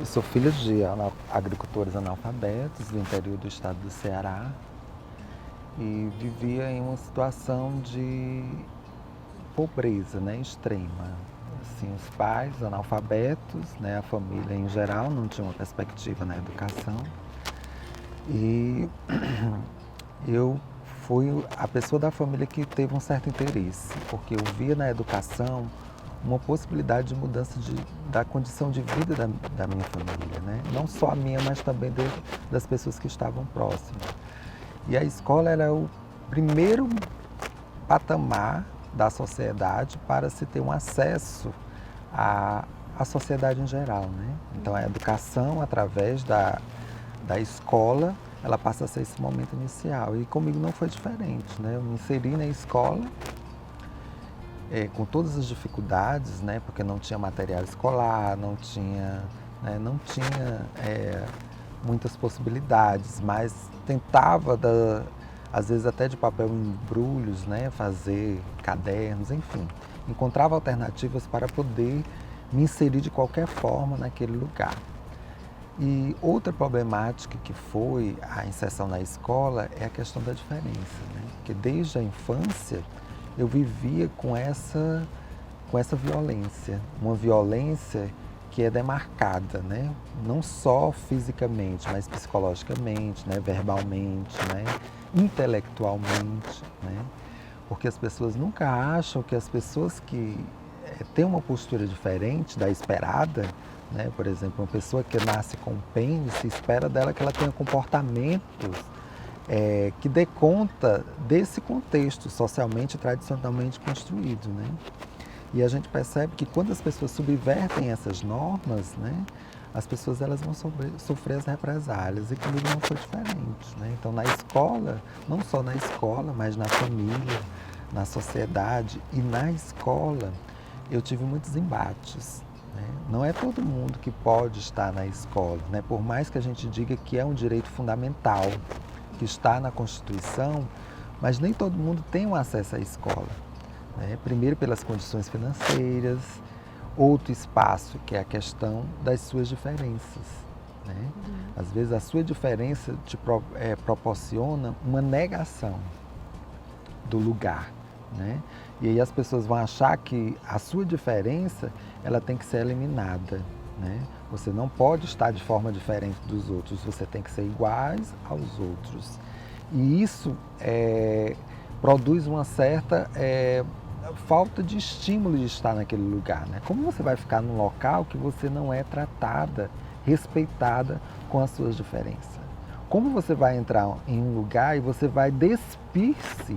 Eu sou filho de agricultores analfabetos do interior do estado do Ceará e vivia em uma situação de pobreza, né, extrema. Assim, os pais analfabetos, né, a família em geral não tinha uma perspectiva na educação. E eu fui a pessoa da família que teve um certo interesse, porque eu via na educação uma possibilidade de mudança da condição de vida da minha família, né? Não só a minha, mas também das pessoas que estavam próximas. E a escola era o primeiro patamar da sociedade para se ter um acesso à sociedade em geral, né? Então a educação através da escola, ela passa a ser esse momento inicial. E comigo não foi diferente, né? Eu me inseri na escola com todas as dificuldades, né? Porque não tinha material escolar, não tinha muitas possibilidades, mas tentava, às vezes até de papel em embrulhos, né? Fazer cadernos, enfim. Encontrava alternativas para poder me inserir de qualquer forma naquele lugar. E outra problemática que foi a inserção na escola é a questão da diferença, né? Porque desde a infância eu vivia com essa violência, uma violência que é demarcada, né? Não só fisicamente, mas psicologicamente, né? Verbalmente, né? Intelectualmente, né? Porque as pessoas nunca acham que as pessoas que têm uma postura diferente da esperada, né? Por exemplo, uma pessoa que nasce com pênis, se espera dela que ela tenha comportamentos que dê conta desse contexto socialmente e tradicionalmente construído, né? E a gente percebe que quando as pessoas subvertem essas normas, né, as pessoas elas vão sofrer as represálias e comigo não foi diferente, né? Então na escola, não só na escola, mas na família, na sociedade e na escola, eu tive muitos embates. Né? Não é todo mundo que pode estar na escola, né? Por mais que a gente diga que é um direito fundamental, que está na Constituição, mas nem todo mundo tem um acesso à escola. Né? Primeiro pelas condições financeiras, outro espaço que é a questão das suas diferenças. Né? Às vezes a sua diferença proporciona uma negação do lugar. Né? E aí as pessoas vão achar que a sua diferença ela tem que ser eliminada. Né? Você não pode estar de forma diferente dos outros, você tem que ser iguais aos outros. E isso produz uma certa falta de estímulo de estar naquele lugar. Né? Como você vai ficar num local que você não é tratada, respeitada com as suas diferenças? Como você vai entrar em um lugar e você vai despir-se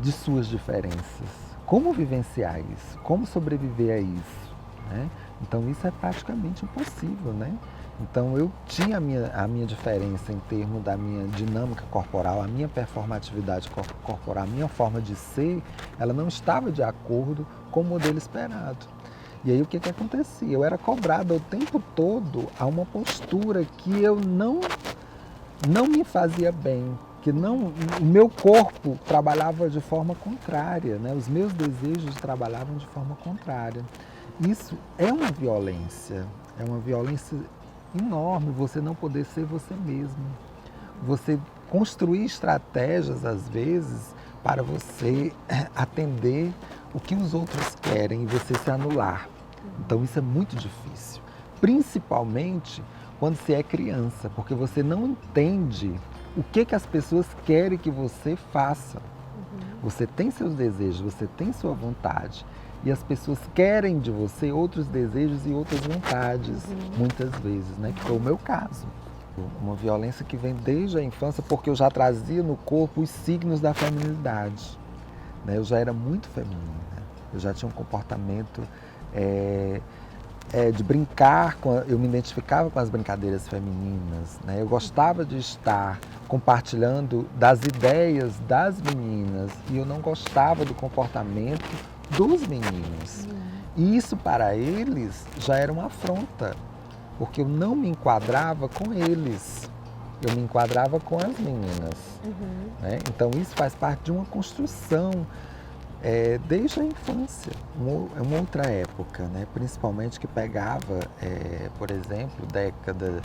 de suas diferenças? Como vivenciar isso? Como sobreviver a isso? Né? Então isso é praticamente impossível, né? Então eu tinha a minha diferença em termos da minha dinâmica corporal, a minha performatividade corporal, a minha forma de ser, ela não estava de acordo com o modelo esperado. E aí o que acontecia? Eu era cobrada o tempo todo a uma postura que eu não me fazia bem, que não, o meu corpo trabalhava de forma contrária, né? Os meus desejos trabalhavam de forma contrária. Isso é uma violência enorme, você não poder ser você mesmo. Você construir estratégias, às vezes, para você atender o que os outros querem e você se anular. Então isso é muito difícil, principalmente quando você é criança, porque você não entende o que as pessoas querem que você faça. Você tem seus desejos, você tem sua vontade. E as pessoas querem de você outros desejos e outras vontades, muitas vezes, né? Que foi o meu caso. Uma violência que vem desde a infância, porque eu já trazia no corpo os signos da feminilidade. Né? Eu já era muito feminina. Eu já tinha um comportamento de brincar, eu me identificava com as brincadeiras femininas. Né? Eu gostava de estar compartilhando das ideias das meninas e eu não gostava do comportamento dos meninos. E isso para eles já era uma afronta, porque eu não me enquadrava com eles, eu me enquadrava com as meninas. Né? Então isso faz parte de uma construção Desde a infância, é uma outra época, né? Principalmente que pegava, por exemplo, década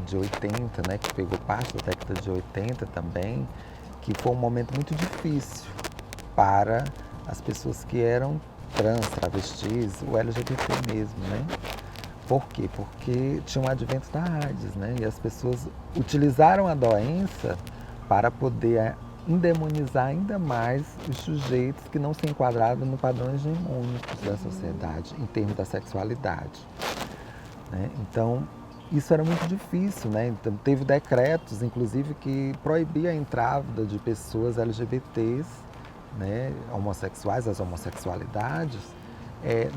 de 80, né? Que pegou parte da década de 80 também, que foi um momento muito difícil para as pessoas que eram trans, travestis, o LGBT mesmo, né? Por quê? Porque tinha um advento da AIDS, né? E as pessoas utilizaram a doença para poder endemonizar ainda mais os sujeitos que não se enquadravam no padrão hegemônicos da sociedade, em termos da sexualidade, né? Então, isso era muito difícil, né? Então, teve decretos, inclusive, que proibia a entrada de pessoas LGBTs, né, homossexuais, as homossexualidades,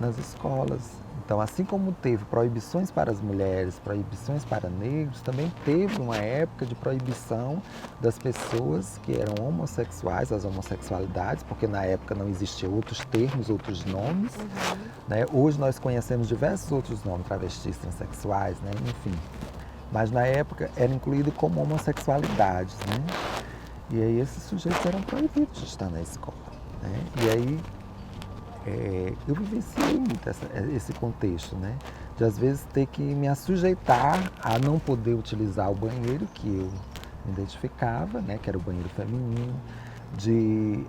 nas escolas. Então, assim como teve proibições para as mulheres, proibições para negros, também teve uma época de proibição das pessoas que eram homossexuais, as homossexualidades, porque na época não existiam outros termos, outros nomes, né? Hoje nós conhecemos diversos outros nomes, travestis, transexuais, né? Enfim. Mas na época era incluído como homossexualidades, né? E aí esses sujeitos eram proibidos de estar na escola, né? E aí eu vivenciei muito esse contexto, né? De às vezes ter que me sujeitar a não poder utilizar o banheiro que eu me identificava, né? Que era o banheiro feminino, de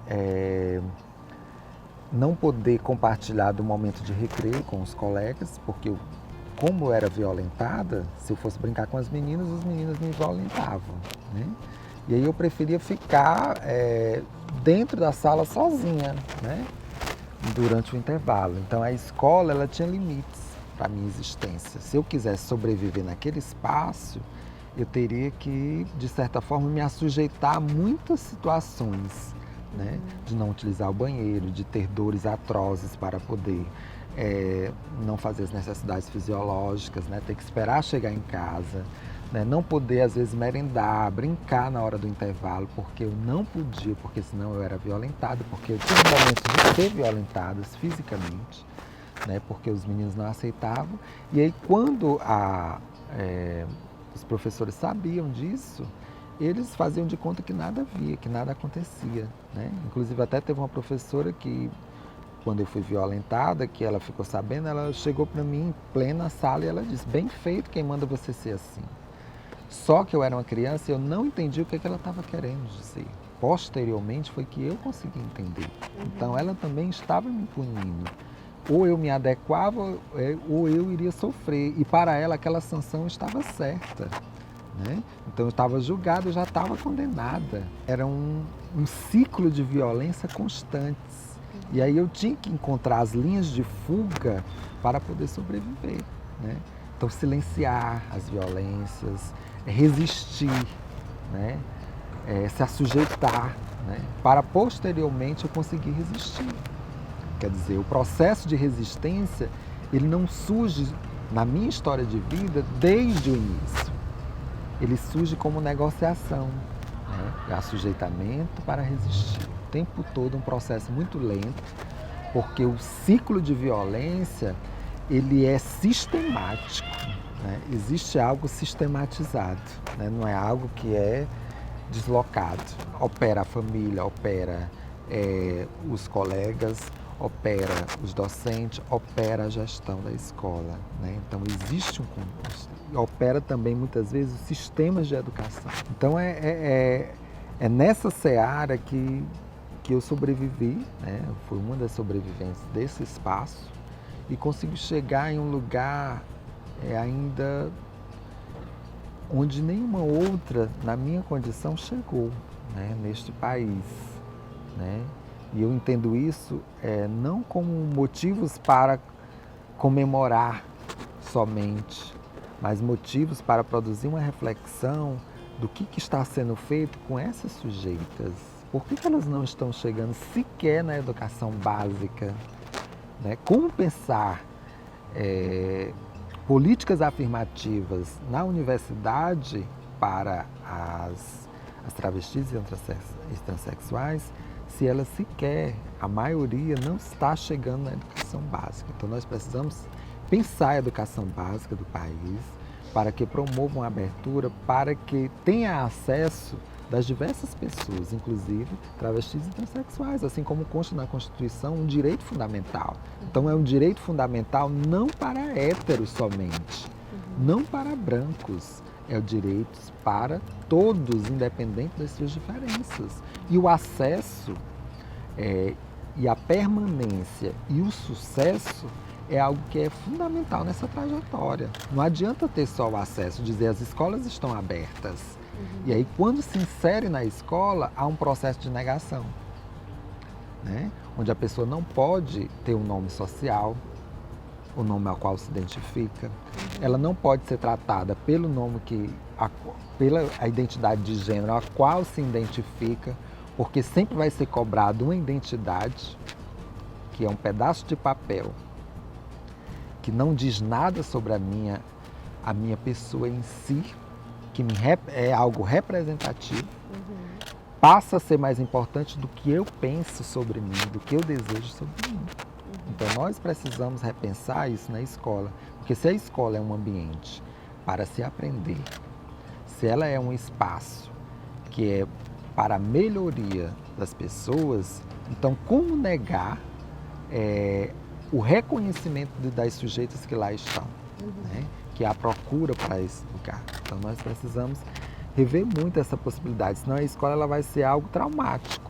não poder compartilhar do momento de recreio com os colegas, porque como eu era violentada, se eu fosse brincar com as meninas, os meninos me violentavam, né? E aí eu preferia ficar dentro da sala sozinha, né? Durante o intervalo. Então a escola ela tinha limites para a minha existência. Se eu quisesse sobreviver naquele espaço, eu teria que, de certa forma, me assujeitar a muitas situações, né? De não utilizar o banheiro, de ter dores atrozes para poder não fazer as necessidades fisiológicas, né? Ter que esperar chegar em casa, né? Não poder, às vezes, merendar, brincar na hora do intervalo, porque eu não podia, porque senão eu era violentada, porque eu tive momentos de ser violentada fisicamente, né? Porque os meninos não aceitavam. E aí, quando os professores sabiam disso, eles faziam de conta que nada havia, que nada acontecia, né? Inclusive, até teve uma professora que, quando eu fui violentada, que ela ficou sabendo, ela chegou para mim em plena sala e ela disse: bem feito, quem manda você ser assim? Só que eu era uma criança e eu não entendi o que ela estava querendo dizer. Posteriormente foi que eu consegui entender. Então ela também estava me punindo. Ou eu me adequava ou eu iria sofrer. E para ela aquela sanção estava certa, né? Então eu estava julgada, eu já estava condenada. Era um ciclo de violência constantes. E aí eu tinha que encontrar as linhas de fuga para poder sobreviver, né? Então silenciar as violências, resistir, né? Se assujeitar, né? Para posteriormente eu conseguir resistir. Quer dizer, o processo de resistência, ele não surge na minha história de vida desde o início. Ele surge como negociação, né? Assujeitamento para resistir. O tempo todo um processo muito lento, porque o ciclo de violência, ele é sistemático, né? Existe algo sistematizado, né? Não é algo que é deslocado. Opera a família, opera os colegas, opera os docentes, opera a gestão da escola, né? Então existe opera também muitas vezes os sistemas de educação. Então é nessa seara que eu sobrevivi, né? Fui uma das sobreviventes desse espaço e consigo chegar em um lugar ainda onde nenhuma outra na minha condição chegou, né? Neste país, né? E eu entendo isso não como motivos para comemorar somente, mas motivos para produzir uma reflexão do que está sendo feito com essas sujeitas. Por que elas não estão chegando sequer na educação básica, né? Como pensar políticas afirmativas na universidade para as travestis e transexuais, se elas sequer, a maioria, não está chegando na educação básica. Então nós precisamos pensar a educação básica do país para que promovam a abertura, para que tenha acesso das diversas pessoas, inclusive travestis e transexuais, assim como consta na Constituição um direito fundamental. Então é um direito fundamental não para héteros somente, não para brancos, é o direito para todos, independente das suas diferenças. E o acesso e a permanência e o sucesso é algo que é fundamental nessa trajetória. Não adianta ter só o acesso, dizer as escolas estão abertas. E aí, quando se insere na escola, há um processo de negação, né? Onde a pessoa não pode ter um nome social, o nome ao qual se identifica. Ela não pode ser tratada pelo nome pela a identidade de gênero a qual se identifica, porque sempre vai ser cobrado uma identidade, que é um pedaço de papel, que não diz nada sobre a minha pessoa em si, que é algo representativo, passa a ser mais importante do que eu penso sobre mim, do que eu desejo sobre mim. Então nós precisamos repensar isso na escola, porque se a escola é um ambiente para se aprender, se ela é um espaço que é para a melhoria das pessoas, então como negar o reconhecimento das sujeitas que lá estão, né? Que é a procura para esse lugar. Então nós precisamos rever muito essa possibilidade, senão a escola ela vai ser algo traumático.